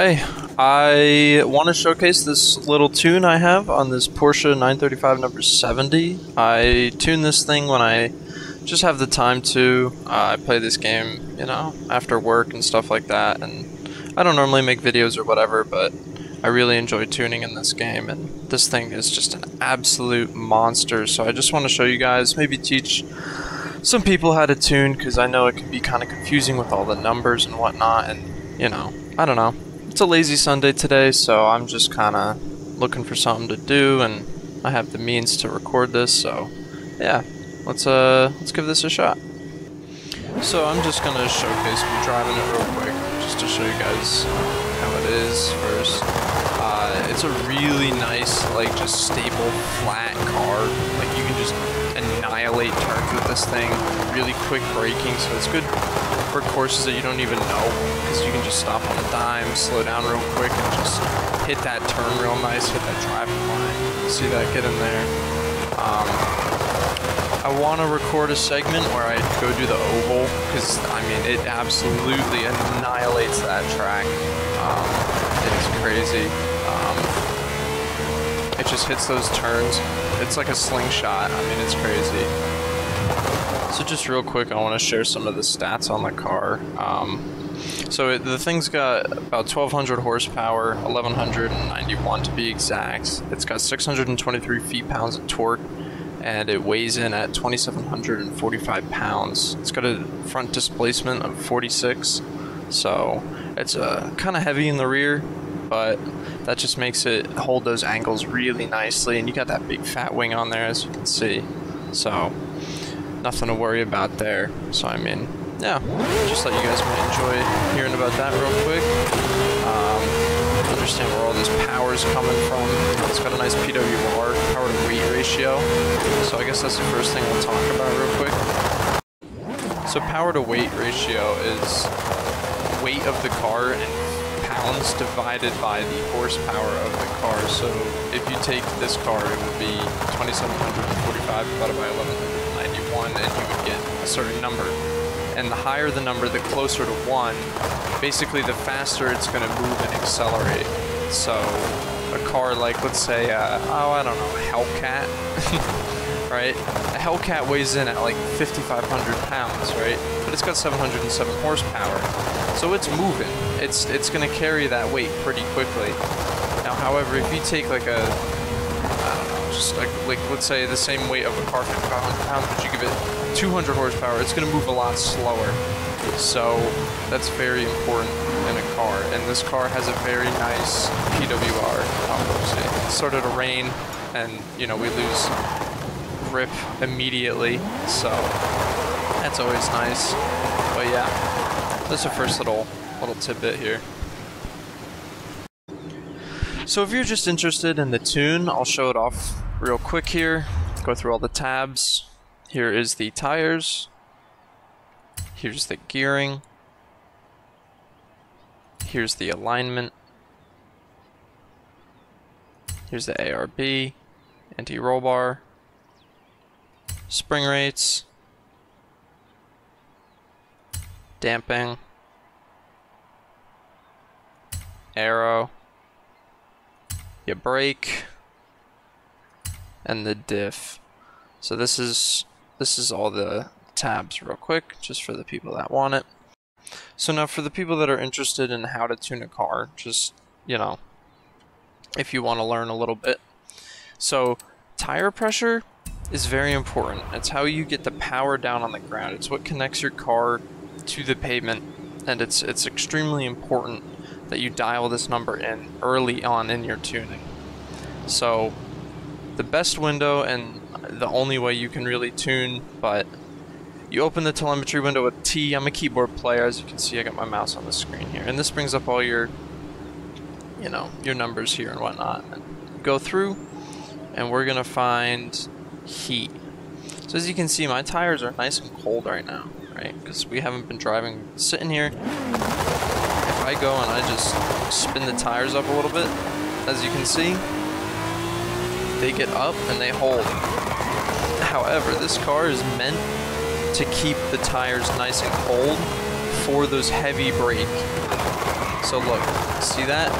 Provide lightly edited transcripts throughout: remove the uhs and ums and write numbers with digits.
Okay, I want to showcase this little tune I have on this Porsche 935 number 70. I tune this thing when I just have the time to. I play this game, you know, after work and stuff like that, and I don't normally make videos or whatever, but I really enjoy tuning in this game, and this thing is just an absolute monster, so I just want to show you guys, maybe teach some people how to tune, because I know it can be kind of confusing with all the numbers and whatnot, and, you know, I don't know. It's a lazy Sunday today, so I'm just kind of looking for something to do, and I have the means to record this, so yeah, let's give this a shot. So I'm just gonna showcase me driving it real quick, just to show you guys how it is first. It's a really nice, like, just stable, flat car. Like, you can just annihilate turns with this thing. Really quick braking, so it's good for courses that you don't even know, because you can just stop on a dime, slow down real quick, and just hit that turn real nice, hit that driving line. See that get in there. I want to record a segment where I go do the oval, because, I mean, it absolutely annihilates that track. It's crazy. It just hits those turns. It's like a slingshot. I mean, it's crazy. So just real quick, I want to share some of the stats on the car. So the thing's got about 1,200 horsepower, 1,191 to be exact. It's got 623 feet-pounds of torque, and it weighs in at 2,745 pounds. It's got a front displacement of 46, so it's kind of heavy in the rear, but that just makes it hold those angles really nicely, and you got that big fat wing on there, as you can see, so nothing to worry about there. So I mean, yeah, just let you guys enjoy hearing about that real quick. Understand where all this power is coming from. It's got a nice PWR, power to weight ratio, so I guess that's the first thing we'll talk about real quick. So power to weight ratio is weight of the car in pounds divided by the horsepower of the car. So if you take this car, it would be 2,745 divided by 1,191, and you would get a certain number. And the higher the number, the closer to 1, basically the faster it's going to move and accelerate. So a car like, let's say, I don't know, a Hellcat, right? A Hellcat weighs in at like 5,500 pounds, right? But it's got 707 horsepower. So it's moving. It's going to carry that weight pretty quickly. Now, however, if you take like a, I don't know, just like let's say the same weight of a car, 5,500 pounds, but you give it 200 horsepower, it's going to move a lot slower. So that's very important in a car. And this car has a very nice PWR. It started to rain, and you know, we lose grip immediately, so that's always nice. But yeah, that's the first little tidbit here. So if you're just interested in the tune, I'll show it off real quick here. Go through all the tabs. Here is the tires. Here's the gearing. Here's the alignment. Here's the ARB, anti-roll bar, spring rates, damping, aero, your brake, and the diff. So this is all the tabs real quick, just for the people that want it. So now for the people that are interested in how to tune a car, just, you know, if you want to learn a little bit. So tire pressure is very important. It's how you get the power down on the ground. It's what connects your car to the pavement, and it's extremely important that you dial this number in early on in your tuning. So the best window, and the only way you can really tune, but you open the telemetry window with T. I'm a keyboard player, as you can see. I got my mouse on the screen here, and this brings up all your, you know, your numbers here and whatnot. And go through, and we're gonna find heat. So as you can see, my tires are nice and cold right now, right? Because we haven't been driving. Sitting here, if I go and I just spin the tires up a little bit, as you can see, they get up and they hold. However, this car is meant to keep the tires nice and cold for those heavy brake So look, see that?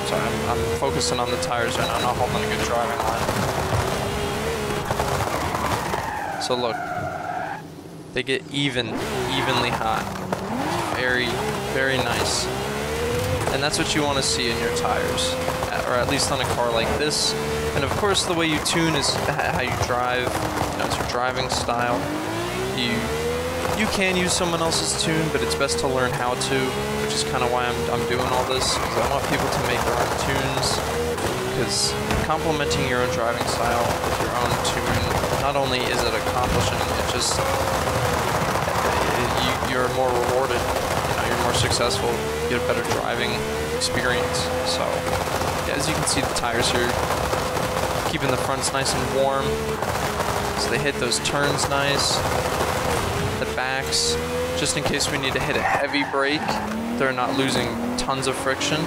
Sorry, I'm focusing on the tires right now, not holding a good driving line. So look, they get evenly hot. Very, very nice. And that's what you want to see in your tires, or at least on a car like this. And of course, the way you tune is how you drive. You know, it's your driving style. You can use someone else's tune, but it's best to learn how to, which is kind of why I'm doing all this, because I want people to make their own tunes, because complementing your own driving style with your own tune, not only is it accomplishing, it just, you're more rewarded, you know, you're more successful, you get a better driving experience. So, yeah, as you can see, the tires here, keeping the fronts nice and warm, so they hit those turns nice. The backs, just in case we need to hit a heavy brake, they're not losing tons of friction,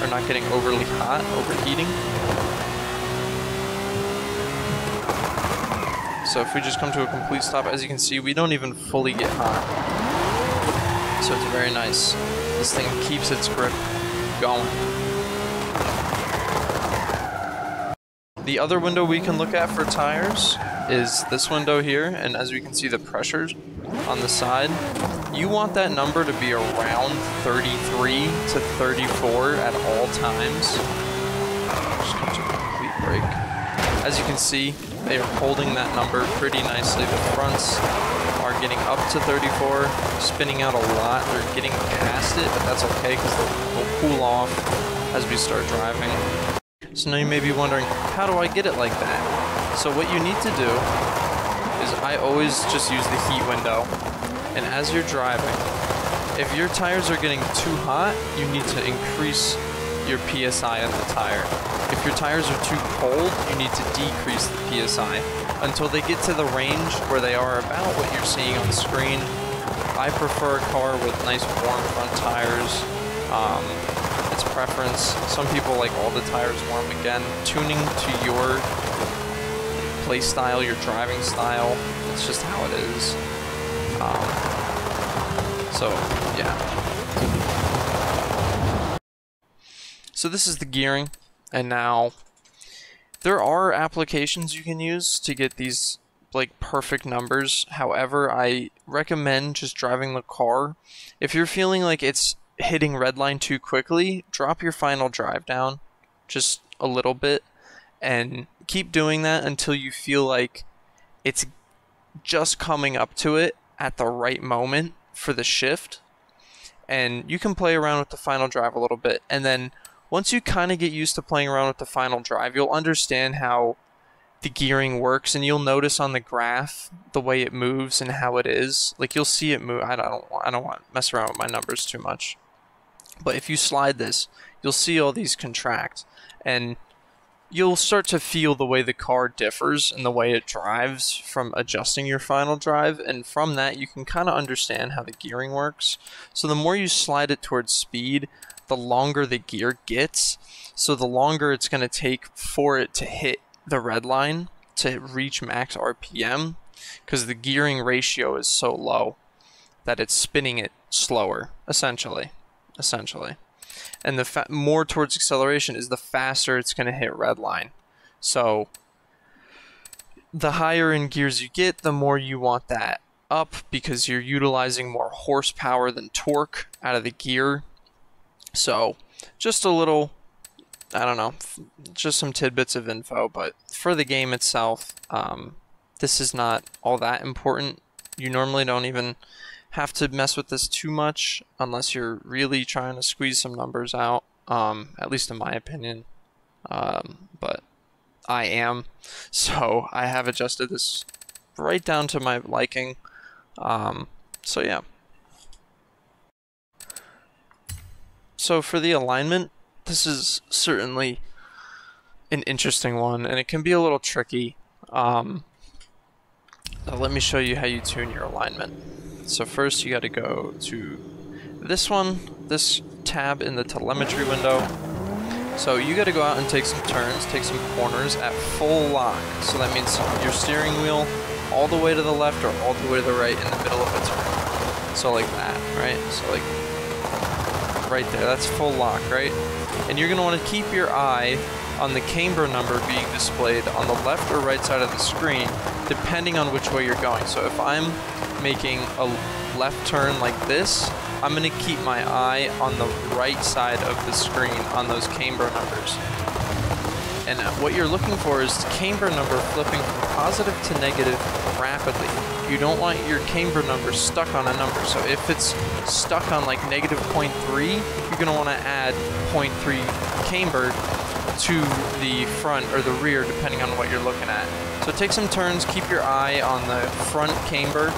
or not getting overly hot, overheating. So if we just come to a complete stop, as you can see, we don't even fully get hot. So it's very nice. This thing keeps its grip going. The other window we can look at for tires is this window here, and as we can see the pressures on the side, you want that number to be around 33 to 34 at all times. Just come to a complete break. As you can see, they are holding that number pretty nicely. The fronts are getting up to 34, spinning out a lot. They're getting past it, but that's okay because they'll cool off as we start driving. So now you may be wondering, how do I get it like that? So what you need to do is I always just use the heat window. And as you're driving, if your tires are getting too hot, you need to increase your PSI of the tire. If your tires are too cold, you need to decrease the PSI until they get to the range where they are about what you're seeing on screen. I prefer a car with nice warm front tires. It's preference. Some people like all the tires warm. Again, tuning to your play style, your driving style. It's just how it is. So, yeah. So this is the gearing, and now there are applications you can use to get these like perfect numbers. However, I recommend just driving the car. If you're feeling like it's hitting redline too quickly, drop your final drive down just a little bit and keep doing that until you feel like it's just coming up to it at the right moment for the shift. And you can play around with the final drive a little bit, and then once you kind of get used to playing around with the final drive, you'll understand how the gearing works, and you'll notice on the graph the way it moves and how it is. Like, you'll see it move. I don't want to mess around with my numbers too much. But if you slide this, you'll see all these contract, and you'll start to feel the way the car differs and the way it drives from adjusting your final drive, and from that you can kind of understand how the gearing works. So the more you slide it towards speed, the longer the gear gets, so the longer it's going to take for it to hit the red line to reach max RPM, because the gearing ratio is so low that it's spinning it slower, essentially. And the more towards acceleration is the faster it's going to hit red line. So the higher in gears you get, the more you want that up, because you're utilizing more horsepower than torque out of the gear. So just a little, I don't know, just some tidbits of info, but for the game itself, this is not all that important. You normally don't even have to mess with this too much unless you're really trying to squeeze some numbers out, at least in my opinion. But I am, so I have adjusted this right down to my liking. So yeah. So for the alignment, this is certainly an interesting one, and it can be a little tricky. Let me show you how you tune your alignment. So first you got to go to this one, this tab in the telemetry window. So you got to go out and take some turns, take some corners at full lock. So that means your steering wheel all the way to the left or all the way to the right in the middle of a turn. So like that, right? So like right there, that's full lock, right? And you're gonna wanna keep your eye on the camber number being displayed on the left or right side of the screen, depending on which way you're going. So if I'm making a left turn like this, I'm gonna keep my eye on the right side of the screen on those camber numbers. And what you're looking for is the camber number flipping from positive to negative rapidly. You don't want your camber number stuck on a number. So if it's stuck on like negative 0.3, you're gonna wanna add 0.3 camber to the front or the rear, depending on what you're looking at. So take some turns, keep your eye on the front camber,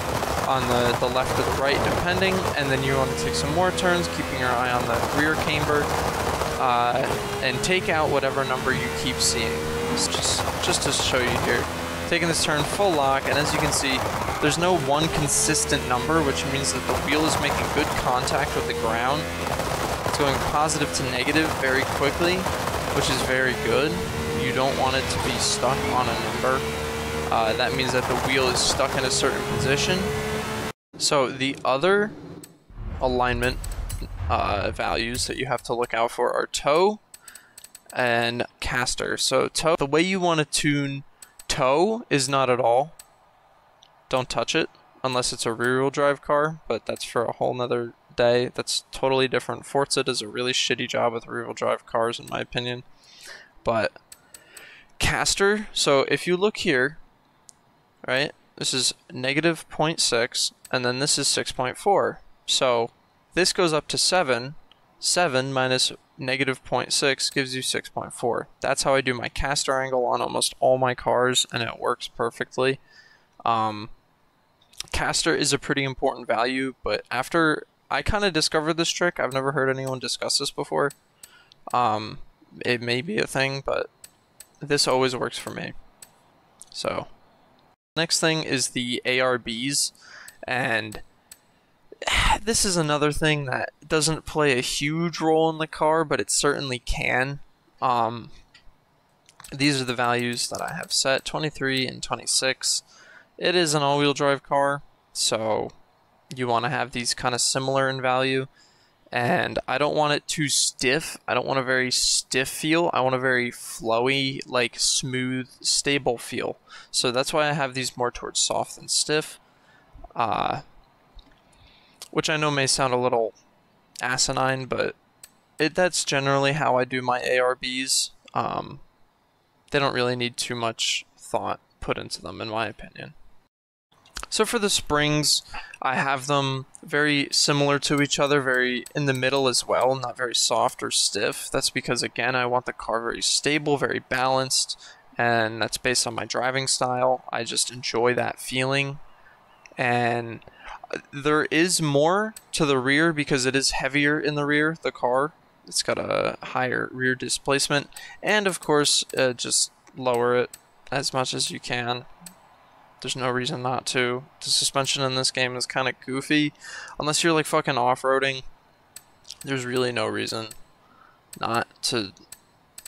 on the left or the right, depending, and then you want to take some more turns, keeping your eye on the rear camber, and take out whatever number you keep seeing. It's just to show you here. Taking this turn full lock, and as you can see, there's no one consistent number, which means that the wheel is making good contact with the ground. It's going positive to negative very quickly, which is very good. You don't want it to be stuck on a number. That means that the wheel is stuck in a certain position. So the other alignment values that you have to look out for are toe and caster. So toe, the way you want to tune toe is not at all. Don't touch it unless it's a rear-wheel drive car, but that's for a whole nother day. That's totally different. Forza does a really shitty job with rear-wheel drive cars, in my opinion. But caster, so if you look here, right, this is negative 0.6, and then this is 6.4. So this goes up to 7. 7 minus negative 0.6 gives you 6.4. That's how I do my caster angle on almost all my cars, and it works perfectly. Caster is a pretty important value, but after I kind of discovered this trick, I've never heard anyone discuss this before. It may be a thing, but this always works for me. So next thing is the ARBs, and this is another thing that doesn't play a huge role in the car, but it certainly can. These are the values that I have set, 23 and 26. It is an all-wheel drive car, so you want to have these kind of similar in value. And I don't want it too stiff. I don't want a very stiff feel. I want a very flowy, like smooth, stable feel. So that's why I have these more towards soft than stiff. Which I know may sound a little asinine, but that's generally how I do my ARBs. They don't really need too much thought put into them, in my opinion. So for the springs, I have them very similar to each other, very in the middle as well, not very soft or stiff. That's because, again, I want the car very stable, very balanced, and that's based on my driving style. I just enjoy that feeling. And there is more to the rear because it is heavier in the rear, the car. It's got a higher rear displacement. And, of course, just lower it as much as you can. There's no reason not to. The suspension in this game is kind of goofy. Unless you're like fucking off-roading, there's really no reason not to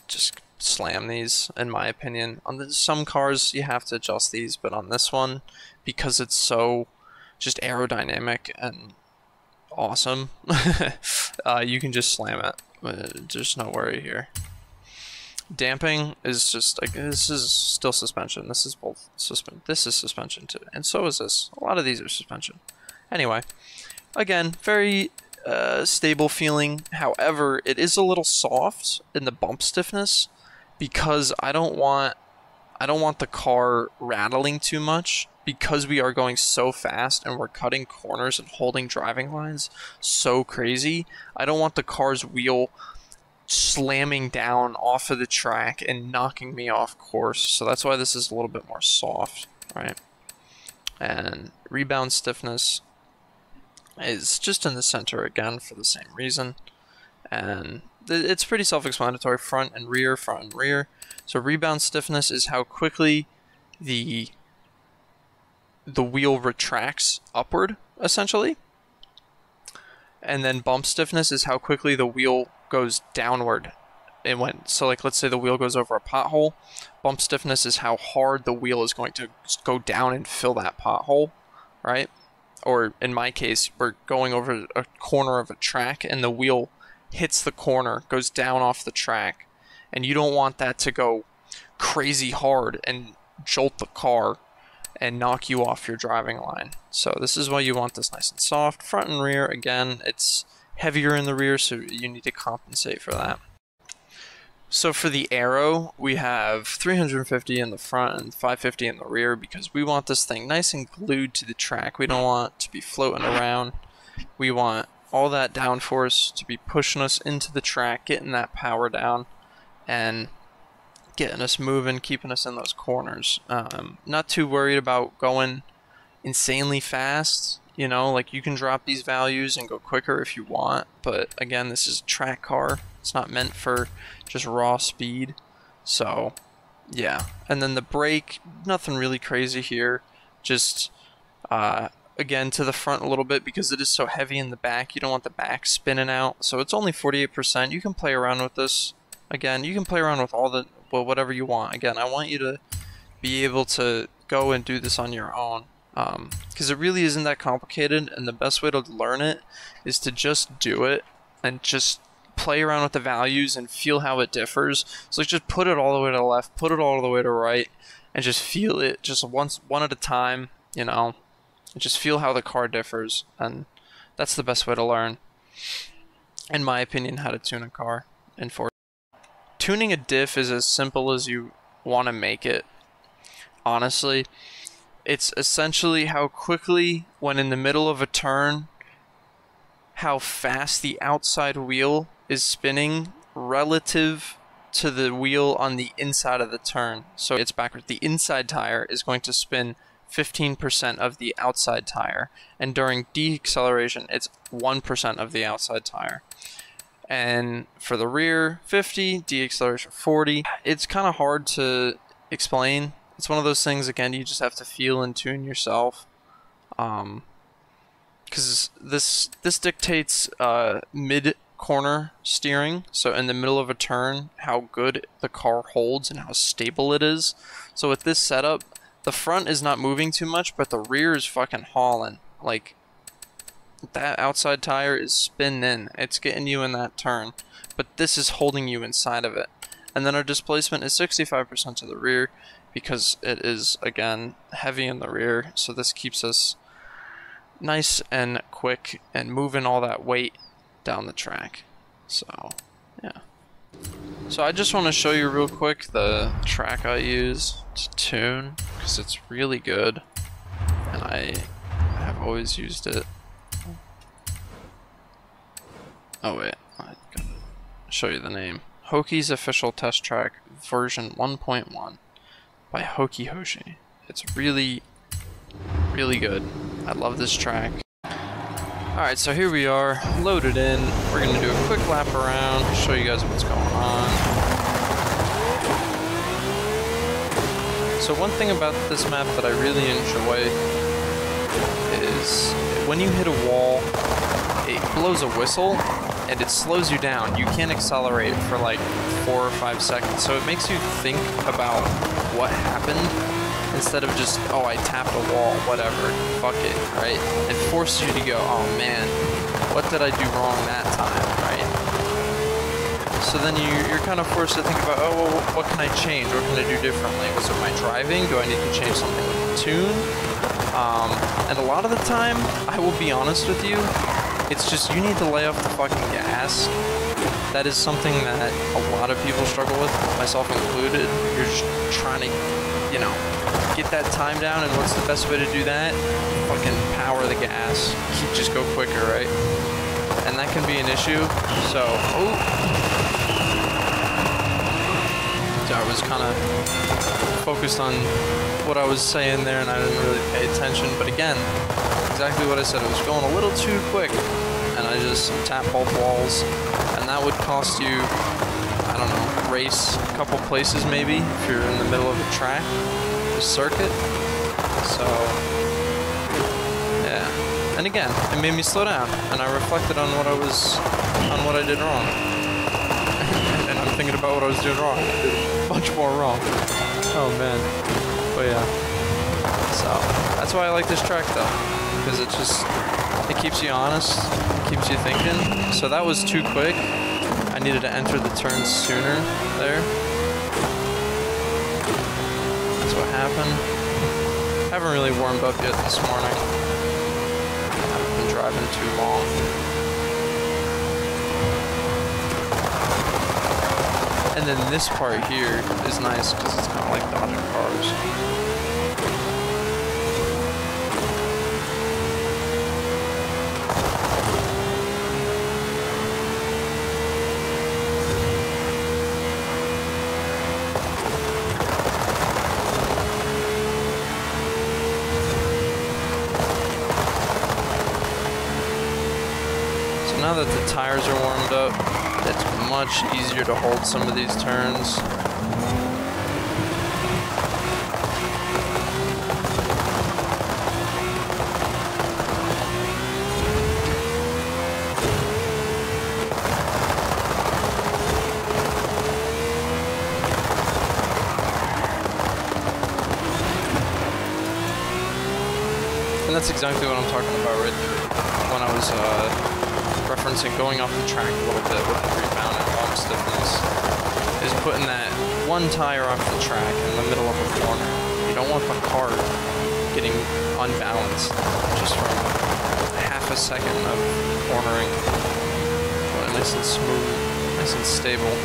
just slam these, in my opinion. On some cars, you have to adjust these, but on this one, because it's so just aerodynamic and awesome, you can just slam it. There's no worry here. Damping is just like, this is still suspension. This is both this is suspension too, and so is this. A lot of these are suspension. Anyway, again, very stable feeling. However, it is a little soft in the bump stiffness because I don't want the car rattling too much, because we are going so fast and we're cutting corners and holding driving lines so crazy. I don't want the car's wheel slamming down off of the track and knocking me off course. So that's why this is a little bit more soft, right? And rebound stiffness is just in the center again for the same reason. And it's pretty self-explanatory, front and rear, front and rear. So rebound stiffness is how quickly the wheel retracts upward, essentially. And then bump stiffness is how quickly the wheel goes downward. So like, let's say the wheel goes over a pothole. Bump stiffness is how hard the wheel is going to go down and fill that pothole, right? or in my case, we're going over a corner of a track and the wheel hits the corner, goes down off the track, and you don't want that to go crazy hard and jolt the car and knock you off your driving line. So this is why you want this nice and soft. Front and rear, again, it's heavier in the rear, so you need to compensate for that. So for the Aero, we have 350 in the front and 550 in the rear because we want this thing nice and glued to the track. We don't want it to be floating around. We want all that downforce to be pushing us into the track, getting that power down, and getting us moving, keeping us in those corners. Not too worried about going insanely fast. You know, like you can drop these values and go quicker if you want, but again, this is a track car. It's not meant for just raw speed. So, yeah. And then the brake, nothing really crazy here. Just, again, to the front a little bit because it is so heavy in the back. You don't want the back spinning out. So it's only 48%. You can play around with this. Again, you can play around with all the, well, whatever you want. Again, I want you to be able to go and do this on your own. Because it really isn't that complicated, and the best way to learn it is to just do it and just play around with the values and feel how it differs. So like just put it all the way to the left, put it all the way to right, and just feel it just one at a time, you know, and just feel how the car differs. And that's the best way to learn, in my opinion, how to tune a car. And for tuning a diff is as simple as you want to make it, honestly. It's essentially how quickly, when in the middle of a turn, how fast the outside wheel is spinning relative to the wheel on the inside of the turn. So it's backwards. The inside tire is going to spin 15% of the outside tire, and during deceleration, it's 1% of the outside tire. And for the rear, 50, deceleration 40. It's kind of hard to explain. It's one of those things, again, you just have to feel and tune yourself. Because this dictates mid-corner steering. So in the middle of a turn, how good the car holds and how stable it is. So with this setup, the front is not moving too much, but the rear is fucking hauling. Like, that outside tire is spinning. It's getting you in that turn. But this is holding you inside of it. And then our displacement is 65% to the rear, because it is, again, heavy in the rear, so this keeps us nice and quick and moving all that weight down the track. So, yeah. So I just want to show you real quick the track I use to tune, because it's really good, and I have always used it. Oh wait, I gotta show you the name. Hoki's official test track version 1.1. by Hoki Hoshi. It's really, really good. I love this track. Alright, so here we are, loaded in. We're going to do a quick lap around, show you guys what's going on. So one thing about this map that I really enjoy is when you hit a wall, it blows a whistle and it slows you down. You can't accelerate for like 4 or 5 seconds, so it makes you think about what happened instead of just, oh, I tapped a wall, whatever, fuck it, right? It forces you to go, oh man, what did I do wrong that time, right? So then you're kind of forced to think about, oh, well, what can I change? What can I do differently? Was it my driving? Do I need to change something with the tune? And a lot of the time, I will be honest with you, it's just you need to lay off the fucking gas. That is something that a lot of people struggle with, myself included. You're just trying to, you know, get that time down, and what's the best way to do that? Fucking power the gas. Just go quicker, right? And that can be an issue. So, I was kind of focused on what I was saying there, and I didn't really pay attention. But again, exactly what I said. It was going a little too quick, and I just tapped both walls. And that would cost you, I don't know, race a couple places maybe if you're in the middle of a track, a circuit. So, yeah. And again, it made me slow down, and I reflected on what I did wrong. And I'm thinking about what I was doing wrong. I did a bunch more wrong. Oh man. But yeah. So, that's That's why I like this track though, because it keeps you honest, it keeps you thinking. So that was too quick. I needed to enter the turns sooner there. That's what happened. Haven't really warmed up yet this morning. I've been driving too long. And then this part here is nice because it's kind of like dodging cars. Now that the tires are warmed up, it's much easier to hold some of these turns. And that's exactly what I'm talking about right there. When I was referencing going off the track a little bit with the rebound and arm stiffness, is putting that one tire off the track in the middle of a corner. You don't want the car getting unbalanced just from half a second of cornering. But nice and smooth, nice and stable.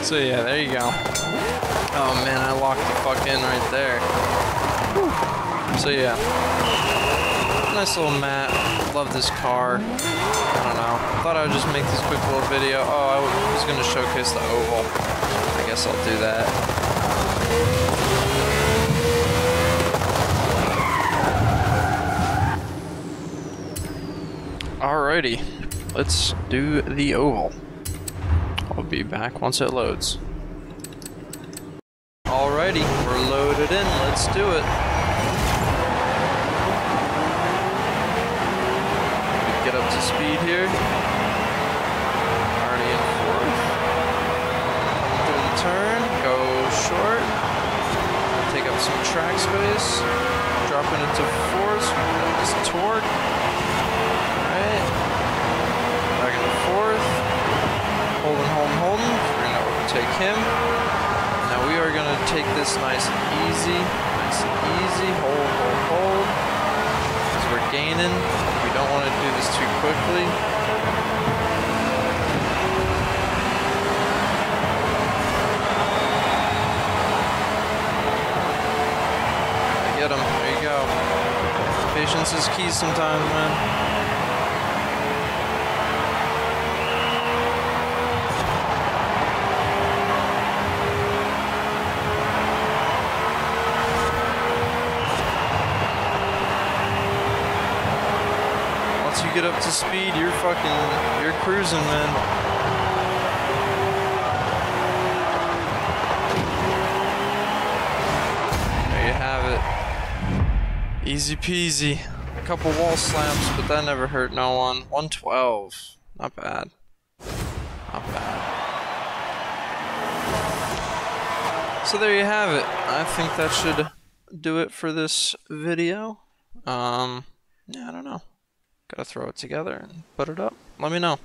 So yeah, there you go. Oh man, I locked the fuck in right there. Whew. So yeah, nice little mat. Love this car. I don't know. Thought I would just make this quick little video. Oh, I was gonna showcase the oval. I guess I'll do that. Alrighty, let's do the oval. I'll be back once it loads. Alrighty, we're loaded in, let's do it. Get up to speed here. Already in fourth. Through the turn, go short. Take up some track space. Dropping into fourth. This torque. Back into fourth. Holding. We're going to overtake him. Now we are going to take this nice and easy. Hold. Because we're gaining. We don't want to do this too quickly. Get him. There you go. Patience is key sometimes, man. You get up to speed, you're cruising, man. There you have it. Easy peasy. A couple wall slams, but that never hurt no one. 112. Not bad. Not bad. So there you have it. I think that should do it for this video. Yeah, I don't know. Gotta throw it together and put it up. Let me know.